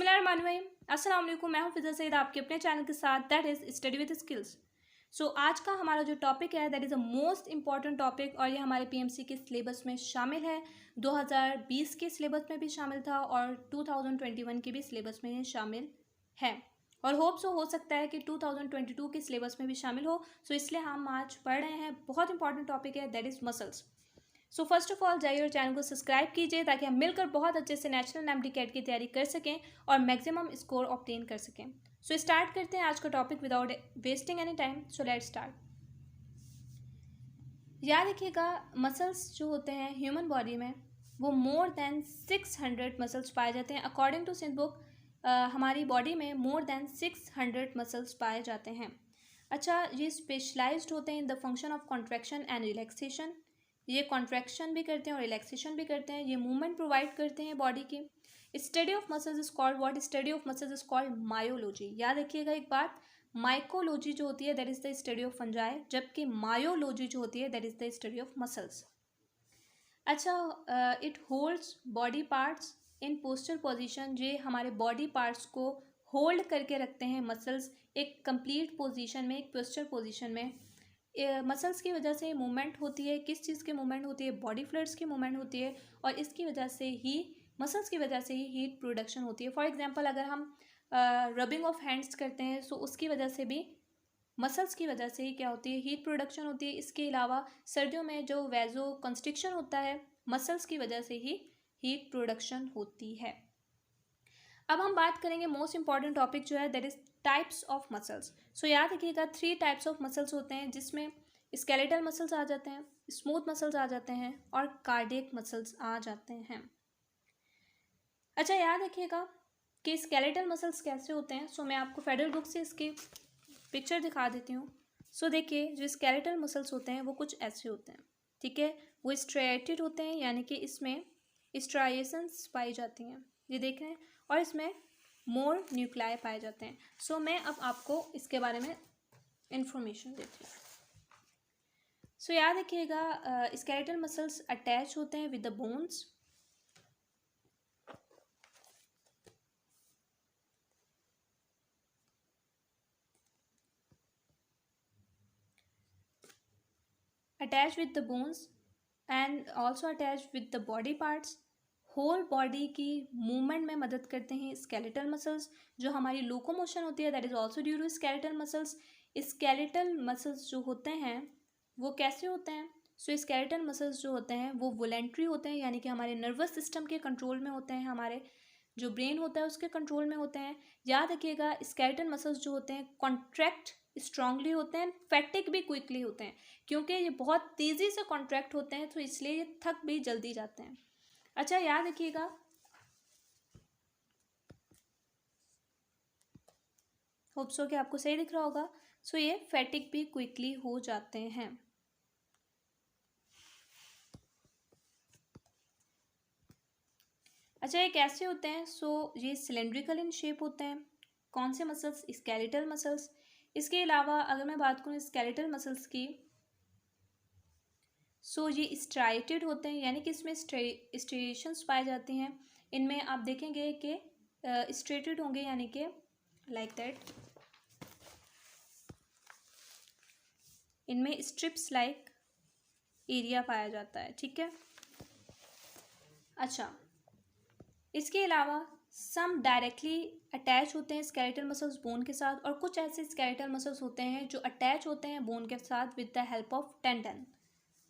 बिस्मिल्लाहिर्रहमानिर्रहीम। अस्सलाम वालेकुम। मैं हूं फिज़ा सईद आपके अपने चैनल के साथ that is study with skills. आज का हमारा जो टॉपिक है that is a most important topic और ये हमारे पीएमसी के सिलेबस में शामिल है। 2020 के सिलेबस में भी शामिल था और 2021 के भी सिलेबस में ये शामिल है और होप सो हो सकता है कि 2022 के सिलेबस में भी शामिल हो। इसलिए हम आज पढ़ रहे हैं। बहुत इंपॉर्टेंट टॉपिक है that is muscles. First of all जाइए और चैनल को सब्सक्राइब कीजिए ताकि हम मिलकर बहुत अच्छे से नेशनल एमडी कैट की तैयारी कर सकें और मैक्सिमम स्कोर ऑब्टेन कर सकें। स्टार्ट करते हैं आज का topic without wasting any time. Let's start. याद रखिएगा मसल्स जो होते हैं ह्यूमन बॉडी में वो मोर देन 600 मसल्स पाए जाते हैं। अकॉर्डिंग टू सिंथ बुक हमारी बॉडी में मोर देन 600 मसल्स पाए जाते हैं। अच्छा, ये स्पेशलाइज्ड होते हैं in the function of contraction and relaxation. ये कॉन्ट्रैक्शन भी करते हैं और रिलैक्सेशन भी करते हैं। ये मूवमेंट प्रोवाइड करते हैं बॉडी की। Study of muscles is called what? Study of muscles is called myology. याद रखिएगा एक बात, माइकोलॉजी जो होती है that is the study of fungi, जबकि मायोलॉजी जो होती है that is the study of muscles. अच्छा, it holds body parts in posture position. ये हमारे बॉडी पार्ट्स को होल्ड करके रखते हैं मसल्स एक कंप्लीट पोजिशन में, एक पोस्चर पोजिशन में। मसल्स की वजह से मूवमेंट होती है। किस चीज़ की मूवमेंट होती है? बॉडी फ्लूइड्स की मूवमेंट होती है और इसकी वजह से ही मसल्स की वजह से ही हीट प्रोडक्शन होती है। फॉर एग्जांपल अगर हम रबिंग ऑफ हैंड्स करते हैं तो उसकी वजह से भी मसल्स की वजह से ही क्या होती है? हीट प्रोडक्शन होती है। इसके अलावा सर्दियों में जो वैजो कंस्ट्रिक्शन होता है मसल्स की वजह से ही हीट प्रोडक्शन होती है। अब हम बात करेंगे मोस्ट इंपॉर्टेंट टॉपिक जो है that is types of muscles. याद रखिएगा 3 टाइप्स ऑफ मसल्स होते हैं जिसमें स्केलेटल मसल्स आ जाते हैं, स्मूथ मसल्स आ जाते हैं और कार्डियक मसल्स आ जाते हैं। अच्छा, याद रखिएगा कि स्केलेटल मसल्स कैसे होते हैं। मैं आपको फेडरल बुक से इसकी पिक्चर दिखा देती हूँ। देखिए जो स्केलेटल मसल्स होते हैं वो कुछ ऐसे होते हैं, ठीक है। वो स्ट्रेटेड होते हैं यानी कि इसमें स्ट्राइएशंस पाई जाती हैं, ये देख रहे हैं, और इसमें मोर न्यूक्लियाई पाए जाते हैं। मैं अब आपको इसके बारे में इंफॉर्मेशन देती हूँ। याद रखिएगा स्केलेटल मसल्स अटैच होते हैं with the bones. Attach with the bones and also attach with the body parts. Whole body की मूवमेंट में मदद करते हैं स्केलेटल मसल्स। जो हमारी लोकोमोशन होती है that is also due to skeletal muscles. Skeletal muscles जो होते हैं वो कैसे होते हैं? स्केलेटल मसल्स जो होते हैं वो वॉलेंट्री होते हैं यानी कि हमारे नर्वस सिस्टम के कंट्रोल में होते हैं, हमारे जो ब्रेन होता है उसके कंट्रोल में होते हैं। याद रखिएगा स्केलेटल मसल्स जो होते हैं कॉन्ट्रैक्ट स्ट्रांगली होते हैं, फैटिग भी क्विकली होते हैं। क्योंकि ये बहुत तेज़ी से कॉन्ट्रैक्ट होते हैं तो इसलिए ये थक भी जल्दी जाते हैं। अच्छा, याद रखिएगा होप सो कि आपको सही दिख रहा होगा। ये फैटिग भी क्विकली हो जाते हैं। अच्छा, ये कैसे होते हैं? ये सिलेंड्रिकल इन शेप होते हैं। कौन से मसल्स? Skeletal muscles. इसके अलावा अगर मैं बात करूँ स्केलेटल मसल्स की, ये स्ट्राइटेड होते हैं यानी कि इसमें स्ट्रेशंस पाए जाती हैं। इनमें आप देखेंगे कि स्ट्रेटेड होंगे यानी कि लाइक दैट, इनमें स्ट्रिप्स लाइक एरिया पाया जाता है, ठीक है। अच्छा, इसके अलावा सम डायरेक्टली अटैच होते हैं स्केलेटल मसल्स बोन के साथ और कुछ ऐसे स्केलेटल मसल्स होते हैं जो अटैच होते हैं बोन के साथ with the help of tendon,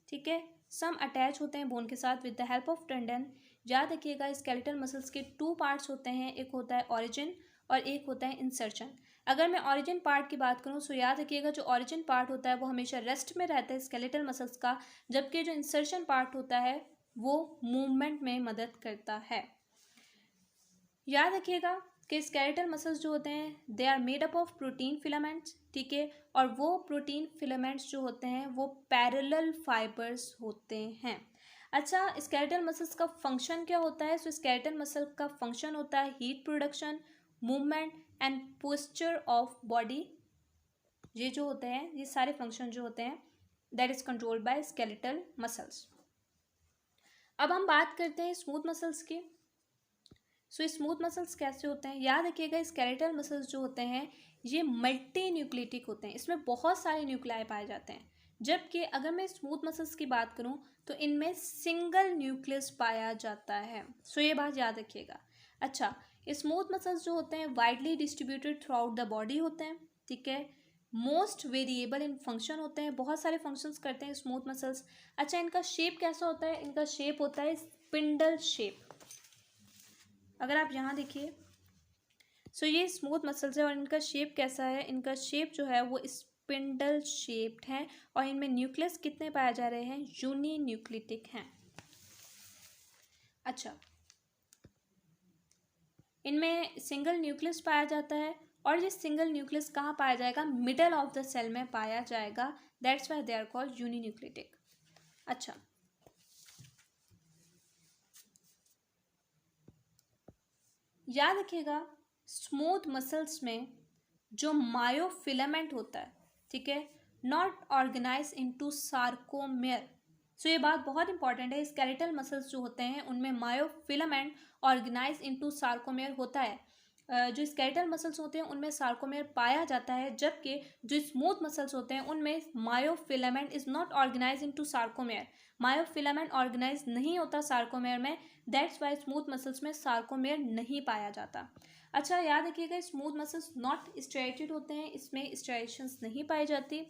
ठीक है। सम अटैच होते हैं बोन के साथ with the help of tendon. याद रखिएगा स्केलेटल मसल्स के 2 पार्ट्स होते हैं, एक होता है ऑरिजिन और एक होता है इंसर्शन। अगर मैं ऑरिजिन पार्ट की बात करूँ याद रखिएगा जो ऑरिजिन पार्ट होता है वो हमेशा रेस्ट में रहता है स्केलेटल मसल्स का, जबकि जो इंसर्शन पार्ट होता है वो मूवमेंट में मदद करता है। याद रखिएगा कि स्केलेटल मसल्स जो होते हैं they are made up of protein filaments, ठीक है, और वो प्रोटीन फिलामेंट्स जो होते हैं वो पैरेलल फाइबर्स होते हैं। अच्छा, स्केलेटल मसल्स का फंक्शन क्या होता है? स्केलेटल मसल का फंक्शन होता है heat production, movement and posture of body. ये जो होते हैं ये सारे फंक्शन जो होते हैं that is controlled by skeletal muscles. अब हम बात करते हैं स्मूथ मसल्स की। सो स्मूथ मसल्स कैसे होते हैं, याद रखिएगा स्केलेटल मसल्स जो होते हैं ये मल्टी न्यूक्लिटिक होते हैं, इसमें बहुत सारे न्यूक्लियाई पाए जाते हैं। जबकि अगर मैं स्मूथ मसल्स की बात करूं तो इनमें सिंगल न्यूक्लियस पाया जाता है। सो ये बात याद रखिएगा। अच्छा, स्मूथ मसल्स जो होते हैं widely distributed through out the body होते हैं, ठीक है। मोस्ट वेरिएबल इन फंक्शन होते हैं, बहुत सारे फंक्शंस करते हैं स्मूथ मसल्स। अच्छा, इनका शेप कैसा होता है, इनका शेप होता है स्पिंडल शेप। अगर आप यहाँ देखिए, सो ये स्मूथ मसल्स है और इनका शेप कैसा है, इनका शेप जो है वो स्पिंडल शेप्ड है और इनमें न्यूक्लियस कितने पाए जा रहे हैं, यूनी न्यूक्लिटिक हैं। अच्छा, इनमें सिंगल न्यूक्लियस पाया जाता है और ये सिंगल न्यूक्लियस कहाँ पाया जाएगा, मिडल ऑफ द सेल में पाया जाएगा, that's why they are called uninucleate. अच्छा, याद रखिएगा स्मूथ मसल्स में जो मायोफिलामेंट होता है, ठीक है, नॉट ऑर्गेनाइज इनटू सार्कोमेयर। सो ये बात बहुत इंपॉर्टेंट है, स्केलेटल मसल्स जो होते हैं उनमें मायोफिलामेंट ऑर्गेनाइज इनटू सार्कोमेयर होता है। जो स्केलेटल मसल्स होते हैं उनमें सार्कोमेयर पाया जाता है, जबकि जो स्मूथ मसल्स होते हैं उनमें myofilament is not organise into sarcomere. Myofilament organise नहीं होता सार्कोमेयर में, दैट्स वाई स्मूथ मसल्स में सार्कोमेयर नहीं पाया जाता। अच्छा, याद रखिएगा स्मूथ मसल्स नॉट स्ट्रेटेड होते हैं, इसमें स्ट्राइएशंस नहीं पाई जाती।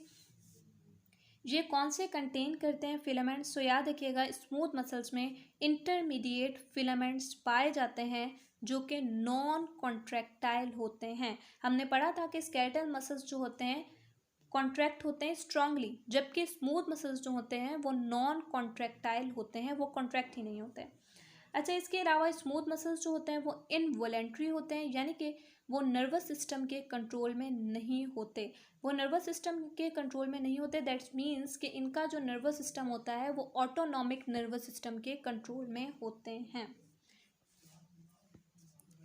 ये कौन से कंटेन करते हैं फिलामेंट्स, तो याद रखिएगा स्मूथ मसल्स में इंटरमीडिएट फिलामेंट्स पाए जाते हैं जो कि नॉन कॉन्ट्रैक्टाइल होते हैं। हमने पढ़ा था कि स्केलेटल मसल्स जो होते हैं कॉन्ट्रैक्ट होते हैं स्ट्रांगली, जबकि स्मूथ मसल्स जो होते हैं वो नॉन कॉन्ट्रैक्टाइल होते हैं, वो कॉन्ट्रैक्ट ही नहीं होते। अच्छा, इसके अलावा स्मूथ मसल्स जो होते हैं वो इनवॉलेंट्री होते हैं, यानी कि वो नर्वस सिस्टम के कंट्रोल में नहीं होते। वो नर्वस सिस्टम के कंट्रोल में नहीं होते, दैट्स मीन्स कि इनका जो नर्वस सिस्टम होता है वो ऑटोनॉमिक नर्वस सिस्टम के कंट्रोल में होते हैं,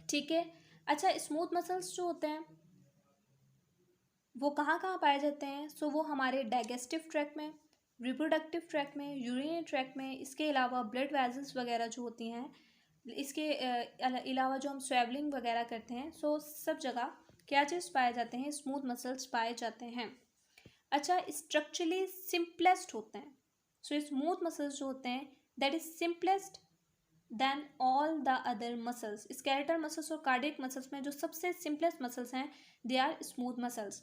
ठीक है। अच्छा, स्मूथ मसल्स जो होते हैं वो कहाँ कहाँ पाए जाते हैं, सो वो हमारे डाइजेस्टिव ट्रैक्ट में, रिप्रोडक्टिव ट्रैक्ट में, यूरिनरी ट्रैक्ट में, इसके अलावा ब्लड वेजल्स वगैरह जो होती हैं, इसके अलावा जो हम स्वेवलिंग वगैरह करते हैं, सो सब जगह क्या चीज़ पाए जाते हैं, स्मूथ मसल्स पाए जाते हैं। अच्छा, स्ट्रक्चरली सिंपलेस्ट होते हैं, सो स्मूथ मसल्स जो होते हैं that is simplest than all the other muscles. Skeletal muscles और कार्डियक मसल्स में जो सबसे सिंपलेस्ट मसल्स हैं दे आर स्मूथ मसल्स।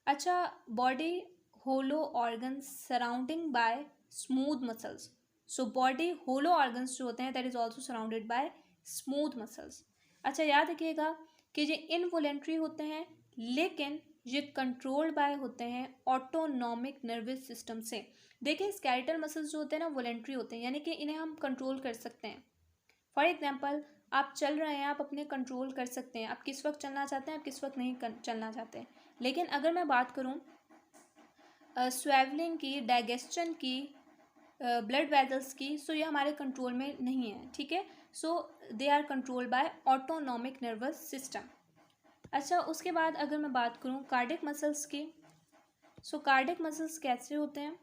अच्छा, body hollow organs surrounding by smooth muscles, so body hollow organs जो होते हैं that is also surrounded by smooth muscles. अच्छा, याद रखिएगा कि ये इनवॉलेंट्री होते हैं लेकिन ये कंट्रोल्ड बाय होते हैं ऑटोनॉमिक नर्वस सिस्टम से। देखिए स्केलेटल मसल्स जो होते हैं ना वॉलेंट्री होते हैं, यानी कि इन्हें हम कंट्रोल कर सकते हैं। फॉर एग्जाम्पल, आप चल रहे हैं, आप अपने कंट्रोल कर सकते हैं, आप किस वक्त चलना चाहते हैं, आप किस वक्त नहीं चलना चाहते हैं। लेकिन अगर मैं बात करूं स्वेवलिंग की, डाइजेशन की, ब्लड वेजल्स की, सो ये हमारे कंट्रोल में नहीं है, ठीक है। So they are controlled by autonomic nervous system. अच्छा, उसके बाद अगर मैं बात करूं कार्डियक मसल्स की, सो कार्डियक मसल्स कैसे होते हैं,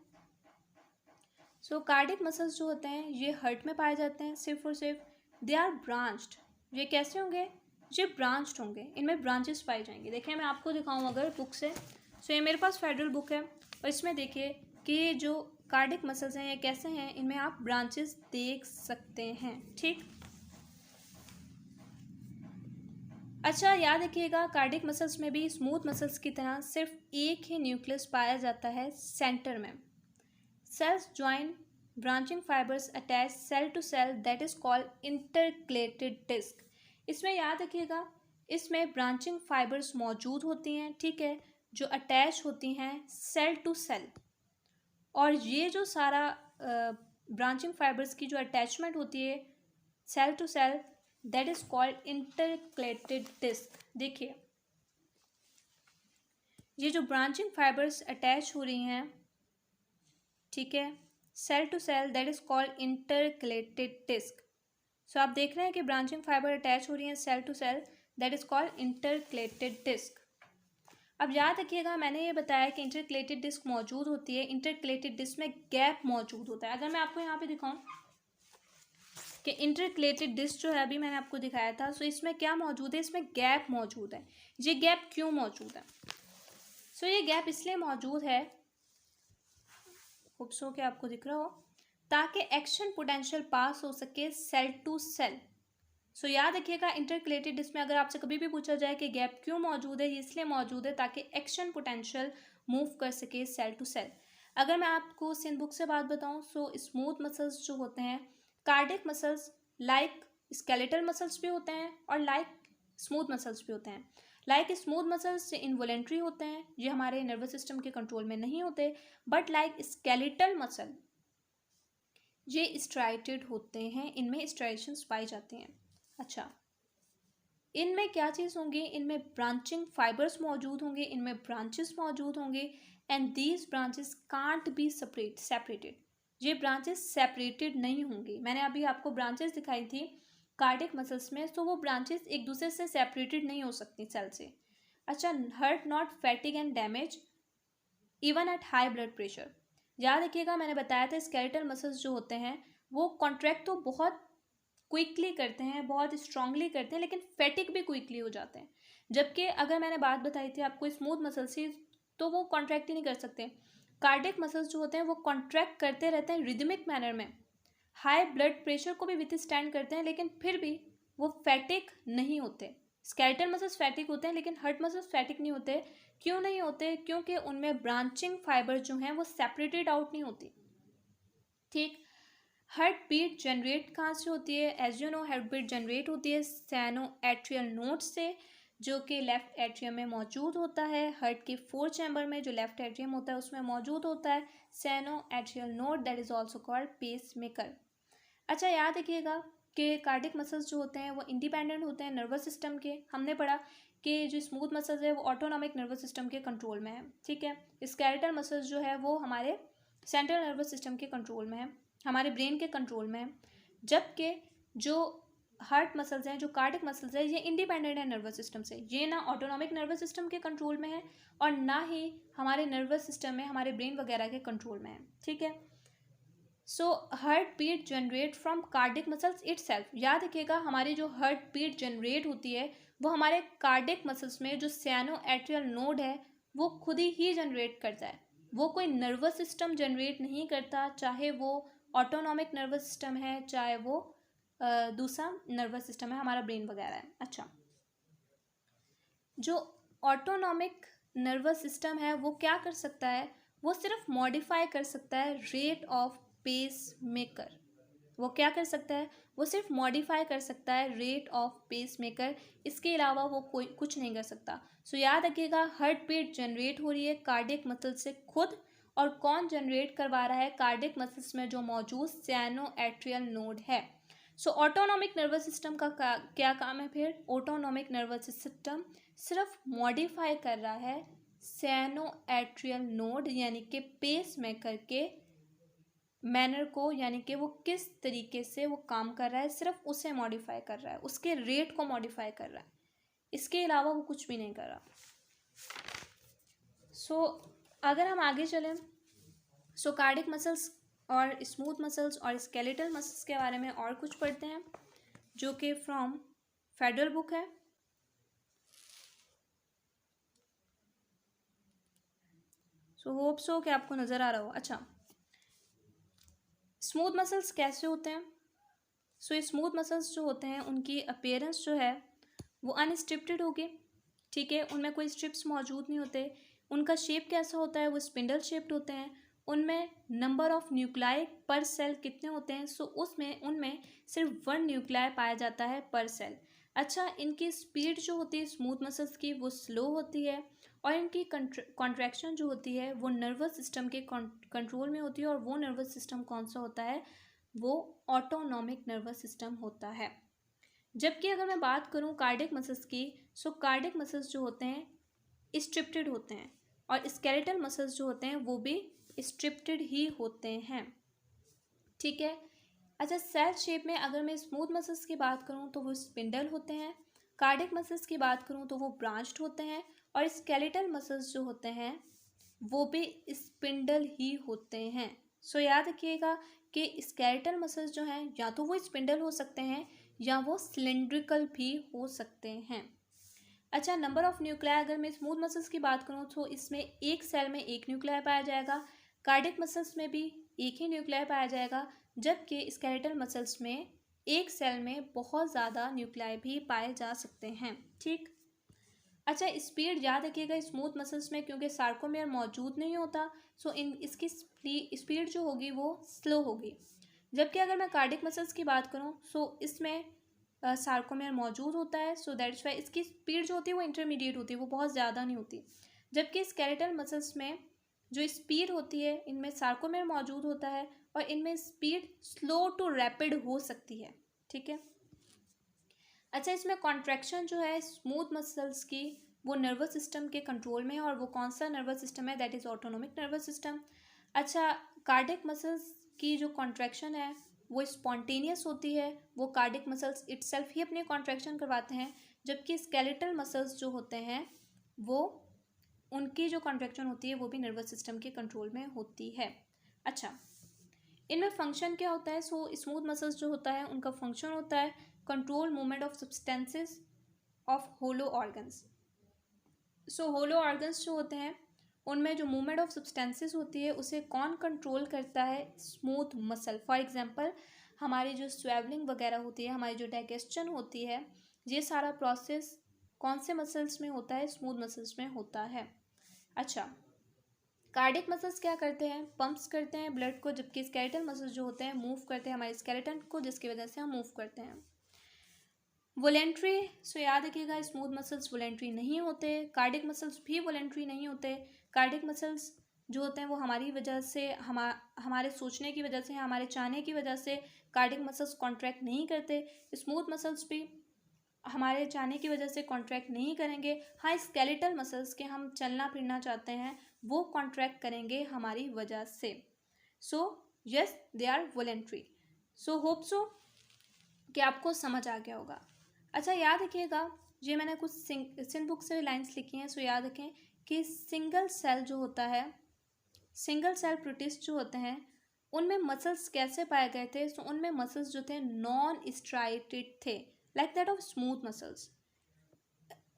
सो कार्डियक मसल्स जो होते हैं ये हार्ट में पाए जाते हैं सिर्फ और सिर्फ, दे आर ब्रांच्ड। ये कैसे होंगे, ये ब्रांच्ड होंगे, इनमें ब्रांचेस पाई जाएंगी। देखिए मैं आपको दिखाऊं अगर बुक से, सो ये मेरे पास फेडरल बुक है और इसमें देखिए कि जो कार्डियक मसल्स हैं ये कैसे हैं, इनमें आप ब्रांचेस देख सकते हैं, ठीक। अच्छा, याद रखिएगा कार्डियक मसल्स में भी स्मूथ मसल्स की तरह सिर्फ एक ही न्यूक्लियस पाया जाता है सेंटर में। Cells join branching fibres attach cell to cell that is called intercalated disc. इसमें याद रखिएगा इसमें ब्रांचिंग फाइबर्स मौजूद होती हैं, ठीक है, जो अटैच होती हैं सेल टू सेल। और ये जो सारा ब्रांचिंग फाइबर्स की जो अटैचमेंट होती है cell to cell that is called intercalated disc. देखिए ये जो ब्रांचिंग फाइबर्स अटैच हो रही हैं, ठीक है, cell to cell that is called intercalated disc. सो आप देख रहे हैं कि ब्रांचिंग फाइबर अटैच हो रही हैं cell to cell that is called intercalated disc. अब याद रखिएगा मैंने ये बताया कि इंटरकलेटेड डिस्क मौजूद होती है, इंटरकलेटेड डिस्क में गैप मौजूद होता है। अगर मैं आपको यहाँ पे दिखाऊं कि इंटरकलेटेड डिस्क जो है अभी मैंने आपको दिखाया था, सो इसमें क्या मौजूद है, इसमें गैप मौजूद है। ये गैप क्यों मौजूद है? सो ये गैप इसलिए मौजूद है, होप सो कि आपको दिख रहा हो, ताकि एक्शन पोटेंशियल पास हो सके सेल टू सेल। सो याद रखिएगा, इंटरकलेटेड डिस्क में अगर आपसे कभी भी पूछा जाए कि गैप क्यों मौजूद है, ये इसलिए मौजूद है ताकि एक्शन पोटेंशियल मूव कर सके सेल टू सेल। अगर मैं आपको सिन बुक से बात बताऊं, सो स्मूथ मसल्स जो होते हैं, cardiac muscles like skeletal muscles भी होते हैं और लाइक स्मूथ मसल्स भी होते हैं। लाइक स्मूथ मसल्स इनवॉलेंट्री होते हैं, ये हमारे नर्वस सिस्टम के कंट्रोल में नहीं होते, बट लाइक स्केलेटल मसल ये स्ट्राइटेड होते हैं, इनमें स्ट्राइशंस पाई जाते हैं। अच्छा, इनमें क्या चीज़ होंगी, इनमें ब्रांचिंग फाइबर्स मौजूद होंगे, इनमें ब्रांचेस मौजूद होंगे, and these branches can't be separated. ये ब्रांचेस सेपरेटेड नहीं होंगी। मैंने अभी आपको ब्रांचेस दिखाई थी कार्डियक मसल्स में, तो वो ब्रांचेस एक दूसरे से सेपरेटेड नहीं हो सकती सेल से। अच्छा, heart not fatigue and damage even at high blood pressure. याद रखिएगा, मैंने बताया था स्केलेटल मसल्स जो होते हैं वो कॉन्ट्रैक्ट तो बहुत क्विकली करते हैं, बहुत स्ट्रांगली करते हैं, लेकिन फैटिक भी क्विकली हो जाते हैं। जबकि अगर मैंने बात बताई थी आपको स्मूथ मसल्स की, तो वो कॉन्ट्रैक्ट ही नहीं कर सकते। कार्डियक मसल्स जो होते हैं वो कॉन्ट्रैक्ट करते रहते हैं रिदमिक मैनर में, हाई ब्लड प्रेशर को भी विथ स्टैंड करते हैं, लेकिन फिर भी वो फैटिक नहीं होते। स्केलेटल मसल्स फैटिक होते हैं, लेकिन हर्ट मसल्स फैटिक नहीं होते। क्यों नहीं होते? क्योंकि उनमें ब्रांचिंग फाइबर जो हैं वो सेपरेटेड आउट नहीं होती। ठीक, हार्ट बीट जनरेट कहाँ से होती है? As you know, heart beat generate होती है सैनो एट्रियल नोड से, जो कि लेफ्ट एट्रियम में मौजूद होता है। हार्ट के 4 चैम्बर में जो लेफ्ट एट्रियम होता है उसमें मौजूद होता है sino atrial node, that is also called pacemaker. अच्छा, याद रखिएगा कि कार्डियक मसल्स जो होते हैं वो इंडिपेंडेंट होते हैं नर्वस सिस्टम के। हमने पढ़ा कि जो स्मूथ मसल्स है वो ऑटोनॉमिक नर्वस सिस्टम के कंट्रोल में है। ठीक है, स्केलेटल मसल्स जो है वो हमारे सेंट्रल नर्वस सिस्टम के कंट्रोल में है, हमारे ब्रेन के कंट्रोल में है। जबकि जो हार्ट मसल्स हैं, जो कार्डियक मसल्स है, ये इंडिपेंडेंट है नर्वस सिस्टम से। ये ना ऑटोनॉमिक नर्वस सिस्टम के कंट्रोल में है और ना ही हमारे नर्वस सिस्टम में, हमारे ब्रेन वगैरह के कंट्रोल में है। ठीक है, so heart beat generate from cardiac muscles itself. याद रखिएगा, हमारी जो हार्ट बीट जनरेट होती है वो हमारे कार्डियक मसल्स में जो सैनो एट्रियल नोड है वो खुद ही जनरेट करता है। वो कोई नर्वस सिस्टम जनरेट नहीं करता, चाहे वो ऑटोनॉमिक नर्वस सिस्टम है, चाहे वो दूसरा नर्वस सिस्टम है, हमारा ब्रेन वगैरह है। अच्छा, जो ऑटोनॉमिक नर्वस सिस्टम है वो क्या कर सकता है? वो सिर्फ मॉडिफाई कर सकता है रेट ऑफ पेस मेकर। वो क्या कर सकता है? वो सिर्फ मॉडिफाई कर सकता है रेट ऑफ पेस मेकर, इसके अलावा वो कोई कुछ नहीं कर सकता। सो याद रखिएगा, हार्ट बीट जनरेट हो रही है कार्डियक मसल से खुद, और कौन जनरेट करवा रहा है? कार्डियक मसल्स में जो मौजूद सैनो एट्रियल नोड है। सो ऑटोनॉमिक नर्वस सिस्टम का क्या काम है फिर? ऑटोनॉमिक नर्वस सिस्टम सिर्फ मॉडिफाई कर रहा है सैनो एट्रियल नोड यानी कि पेस मेकर के मैनर को, यानी कि वो किस तरीके से वो काम कर रहा है, सिर्फ उसे मॉडिफाई कर रहा है, उसके रेट को मॉडिफाई कर रहा है, इसके अलावा वो कुछ भी नहीं कर रहा। सो अगर हम आगे चलें, सो कार्डियक मसल्स और स्मूथ मसल्स और स्केलेटल मसल्स के बारे में और कुछ पढ़ते हैं, जो कि फ्रॉम फेडरल बुक है। सो होप सो कि आपको नज़र आ रहा हो। अच्छा, स्मूथ मसल्स कैसे होते हैं? सो ये स्मूथ मसल्स जो होते हैं उनकी अपीयरेंस जो है वो अनस्ट्रिप्टेड होगी। ठीक है, उनमें कोई स्ट्रिप्स मौजूद नहीं होते। उनका शेप कैसा होता है? वो स्पिंडल शेप्ड होते हैं। उनमें नंबर ऑफ न्यूक्लाई पर सेल कितने होते हैं? सो उसमें उनमें सिर्फ 1 न्यूक्लाई पाया जाता है पर सेल। अच्छा, इनकी स्पीड जो होती है स्मूथ मसल्स की वो स्लो होती है, और इनकी कॉन्ट्रैक्शन जो होती है वो नर्वस सिस्टम के कंट्रोल में होती है, और वो नर्वस सिस्टम कौन सा होता है? वो ऑटोनॉमिक नर्वस सिस्टम होता है। जबकि अगर मैं बात करूं कार्डियक मसल्स की, सो कार्डियक मसल्स जो होते हैं स्ट्रिप्टेड होते हैं, और स्केलेटल मसल्स जो होते हैं वो भी स्ट्रिप्टेड ही होते हैं। ठीक है, अच्छा, सेल शेप में अगर मैं स्मूथ मसल्स की बात करूं तो वो स्पिंडल होते हैं, कार्डियक मसल्स की बात करूं तो वो ब्रांच्ड होते हैं, और स्केलेटल मसल्स जो होते हैं वो भी स्पिंडल ही होते हैं। सो याद रखिएगा कि स्केलेटल मसल्स जो हैं या तो वो स्पिंडल हो सकते हैं या वो सिलेंड्रिकल भी हो सकते हैं। अच्छा, नंबर ऑफ न्यूक्लियाई, अगर मैं स्मूथ मसल्स की बात करूँ तो इसमें एक सेल में एक न्यूक्लियाई पाया जाएगा। कार्डियक मसल्स में भी एक ही न्यूक्लियाई पाया जाएगा, जबकि स्केलेटल मसल्स में एक सेल में बहुत ज़्यादा न्यूक्लियाई भी पाए जा सकते हैं। ठीक। अच्छा, स्पीड याद रखिएगा स्मूथ मसल्स में क्योंकि सार्कोमेयर मौजूद नहीं होता, सो इसकी स्पीड जो होगी वो स्लो होगी। जबकि अगर मैं कार्डियक मसल्स की बात करूँ सो इसमें सार्कोमेयर मौजूद होता है, सो दैट्स वाई इसकी स्पीड जो होती है वो इंटरमीडिएट होती है, वो बहुत ज़्यादा नहीं होती। जबकि स्केलेटल मसल्स में जो स्पीड होती है इनमें सार्कोमेयर मौजूद होता है और इनमें स्पीड स्लो टू रैपिड हो सकती है। ठीक है। अच्छा, इसमें कॉन्ट्रैक्शन जो है स्मूथ मसल्स की वो नर्वस सिस्टम के कंट्रोल में है, और वो कौन सा नर्वस सिस्टम है, that is autonomic nervous system. अच्छा, कार्डियक मसल्स की जो कॉन्ट्रैक्शन है वो स्पॉन्टेनियस होती है, वो कार्डियक मसल्स इटसेल्फ ही अपनी कॉन्ट्रैक्शन करवाते हैं, जबकि स्केलेटल मसल्स जो होते हैं वो उनकी जो कॉन्ट्रैक्शन होती है वो भी नर्वस सिस्टम के कंट्रोल में होती है। अच्छा, इनमें फंक्शन क्या होता है, सो स्मूथ मसल्स जो होता है उनका फंक्शन होता है control movement of substances of hollow organs. So hollow organs जो होते हैं उनमें जो मूवमेंट ऑफ सब्सटेंसेस होती है उसे कौन कंट्रोल करता है, स्मूथ मसल। फॉर एग्जांपल हमारी जो स्वेवलिंग वगैरह होती है, हमारी जो डाइजेशन होती है, ये सारा प्रोसेस कौन से मसल्स में होता है, स्मूथ मसल्स में होता है। अच्छा, कार्डियक मसल्स क्या करते हैं, पंप्स करते हैं ब्लड को, जबकि स्केलेटल मसल्स जो होते हैं मूव करते हैं हमारे स्केलेटन को, जिसकी वजह से हम मूव करते हैं। वोलेंट्री, सो याद रखिएगा स्मूथ मसल्स वोलेंट्री नहीं होते, कार्डियक मसल्स भी वोलेंट्री नहीं होते। कार्डियक मसल्स जो होते हैं वो हमारी वजह से, हमारे सोचने की वजह से, हमारे चाहने की वजह से कार्डियक मसल्स कॉन्ट्रैक्ट नहीं करते। स्मूथ मसल्स भी हमारे चाहने की वजह से कॉन्ट्रैक्ट नहीं करेंगे। हाँ, स्केलेटल मसल्स के हम चलना फिरना चाहते हैं वो कॉन्ट्रैक्ट करेंगे हमारी वजह से। So yes, they are voluntary. So hope so कि आपको समझ आ गया होगा। अच्छा, याद रखिएगा ये मैंने कुछ सिंथ बुक से लाइंस लिखी हैं, सो याद रखें कि सिंगल सेल जो होता है, सिंगल सेल प्रोटिस्ट जो होते हैं उनमें मसल्स कैसे पाए गए थे, सो उनमें मसल्स जो थे नॉन स्ट्राइटेड थे, like that of smooth muscles.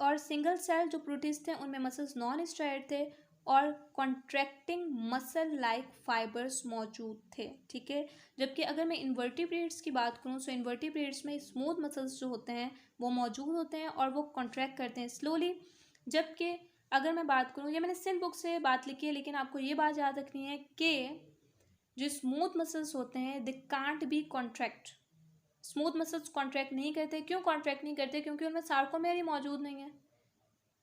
और सिंगल सेल जो प्रोटिस्ट थे उनमें मसल्स नॉन स्ट्राइटेड थे और कॉन्ट्रैक्टिंग मसल लाइक फाइबर्स मौजूद थे। ठीक है। जबकि अगर मैं इन्वर्टिब्रेट्स की बात करूँ सो इन्वर्टिब्रेट्स में स्मूथ मसल्स जो होते हैं वो मौजूद होते हैं और वो कॉन्ट्रैक्ट करते हैं स्लोली। जबकि अगर मैं बात करूँ, ये मैंने सिंथ बुक से बात लिखी है, लेकिन आपको ये बात याद रखनी है कि जो स्मूथ मसल्स होते हैं they can't be contract. Smooth muscles contract नहीं करते। क्यों कॉन्ट्रैक्ट नहीं करते? क्योंकि उनमें सार्कोमेयर ही मौजूद नहीं है,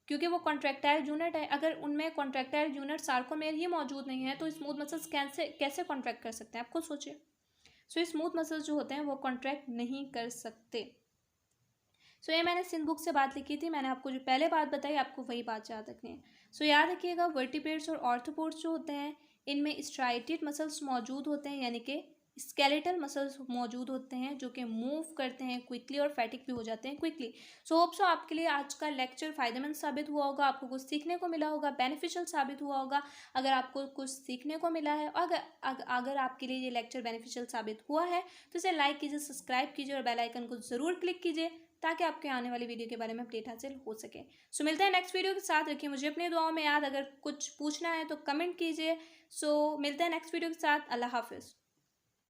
क्योंकि वो कॉन्ट्रैक्टाइल यूनिट है। अगर उनमें कॉन्ट्रैक्टाइल यूनिट सार्कोमेयर ही मौजूद नहीं है तो स्मूथ मसल्स कैसे कॉन्ट्रैक्ट कर सकते हैं, आप खुद सोचिए। सो स्मूथ मसल्स जो होते हैं वो कॉन्ट्रैक्ट नहीं कर सकते। सो ये मैंने सिंथ बुक से बात लिखी थी, मैंने आपको जो पहले बात बताई आपको वही बात याद रखनी है। सो याद रखिएगा वर्टिब्रेट्स और ऑर्थोपोड्स जो होते हैं इनमें स्ट्राइटेड मसल्स मौजूद होते हैं, यानी कि स्केलेटल मसल्स मौजूद होते हैं जो कि मूव करते हैं क्विकली और फैटिक भी हो जाते हैं क्विकली। सो होप सो आपके लिए आज का लेक्चर फ़ायदेमंद साबित हुआ होगा, आपको कुछ सीखने को मिला होगा, बेनिफिशियल साबित हुआ होगा। अगर आपको कुछ सीखने को मिला है और अगर आपके लिए ये लेक्चर बेनिफिशियल साबित हुआ है तो इसे लाइक कीजिए, सब्सक्राइब कीजिए और बेल आइकन को ज़रूर क्लिक कीजिए ताकि आपके आने वाली वीडियो के बारे में अपडेट हासिल हो सके। सो मिलते हैं नेक्स्ट वीडियो के साथ। रखिए मुझे अपनी दुआओं में याद। अगर कुछ पूछना है तो कमेंट कीजिए। सो मिलते हैं नेक्स्ट वीडियो के साथ। अल्लाह हाफिज़।